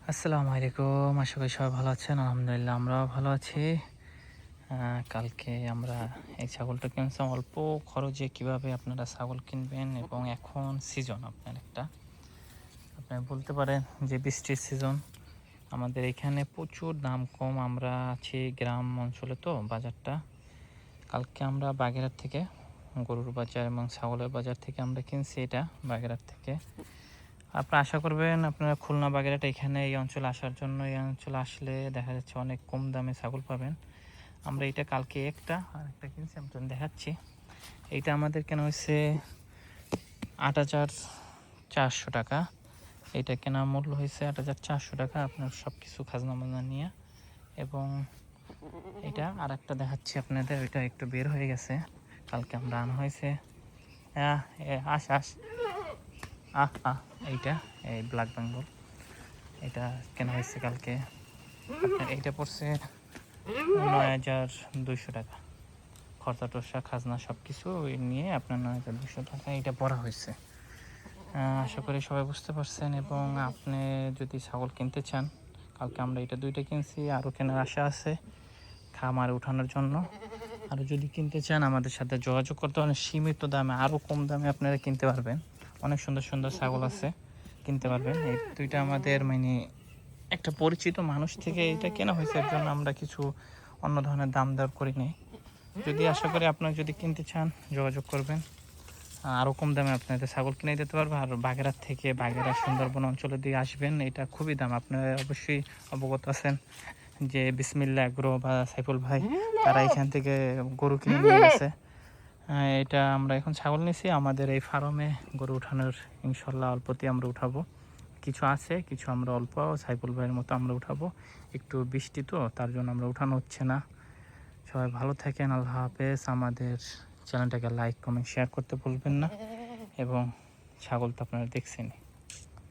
আসসালামু আলাইকুম। আশা করি সবাই ভালো আছেন। আলহামদুলিল্লাহ আমরাও ভালো আছি। কালকে আমরা এই ছাগলটা কিনছিলাম অল্প খরচে। কিভাবে আপনারা ছাগল কিনবেন এবং এখন সিজন আপনারা বলতে পারেন যে বৃষ্টির সিজন। আমাদের এখানে প্রচুর দাম কম। আমরা আছি গ্রাম অঞ্চলে, তো বাজারটা কালকে আমরা বাগেরহাট থেকে গরুর বাজার এবং ছাগলের বাজার থেকে আমরা কিনছি। এটা বাগেরহাট থেকে। আপনারা আশা করবেন আপনারা খুলনা বাগেরহাট এখানে এই অঞ্চলে আসার জন্য, এই অঞ্চলে আসলে দেখা যাচ্ছে অনেক কম দামে ছাগল পাবেন। আমরা এটা কালকে আরেকটা কিনছি, আপনাদের দেখাচ্ছি। এইটা আমাদের কেনা হয়েছে ৮,৪০০ টাকা। এইটা কেনা মূল্য হয়েছে ৮,৪০০ টাকা, আপনার সব কিছু খাজনা মাজনা নিয়ে। এবং এটা আর একটা দেখাচ্ছি আপনাদের, ওইটা একটু বের হয়ে গেছে, কালকে আমরা আনা হয়েছে। এইটা এই ব্ল্যাক বেঙ্গল, এটা কেনা হয়েছে কালকে। আপনার এইটা পড়ছে ৯,২০০ টাকা। খরচা টরচা খাজনা সব কিছু নিয়ে আপনার ৯,২০০ টাকা এটা পড়া হয়েছে। আশা করি সবাই বুঝতে পারছেন। এবং আপনি যদি ছাগল কিনতে চান, কালকে আমরা এটা 2টা কিনছি, আরও কেনার আশা আছে খামারে উঠানোর জন্য। আরও যদি কিনতে চান আমাদের সাথে যোগাযোগ করতে পারেন। সীমিত দামে, আরও কম দামে আপনারা কিনতে পারবেন। অনেক সুন্দর সুন্দর ছাগল আছে, কিনতে পারবেন। এই 2টা আমাদের মানে একটা পরিচিত মানুষ থেকে এটা কেনা হয়েছে, এর জন্য আমরা কিছু অন্য ধরনের দাম দর করি নাই। যদি আশা করি আপনারা যদি কিনতে চান যোগাযোগ করবেন, আরও কম দামে আপনাদের ছাগল কিনে দিতে পারবো। আর বাগেরহাট থেকে, বাগেরহাট সুন্দরবন অঞ্চলের দিকে আসবেন, এটা খুবই দাম। আপনারা অবশ্যই অবগত আছেন যে বিসমিল্লাহ এগ্রো বা সাইফুল ভাই, তারা এখান থেকে গরু কিনে নিয়ে গেছে। এটা আমরা এখন ছাগল নিয়েছি আমাদের এই ফার্মে। গরু উঠানোর ইনশাল্লাহ অল্পতে আমরা উঠাবো, কিছু আছে, কিছু আমরা অল্প সাইফুল ভাইয়ের মতো আমরা উঠাবো। একটু বৃষ্টি তো, তার জন্য আমরা উঠানো হচ্ছে না। সবাই ভালো থাকেন, আল্লাহ হাফেজ। আমাদের চ্যানেলটাকে লাইক কমেন্ট শেয়ার করতে ভুলবেন না। এবং ছাগল তো আপনারা দেখছেনই।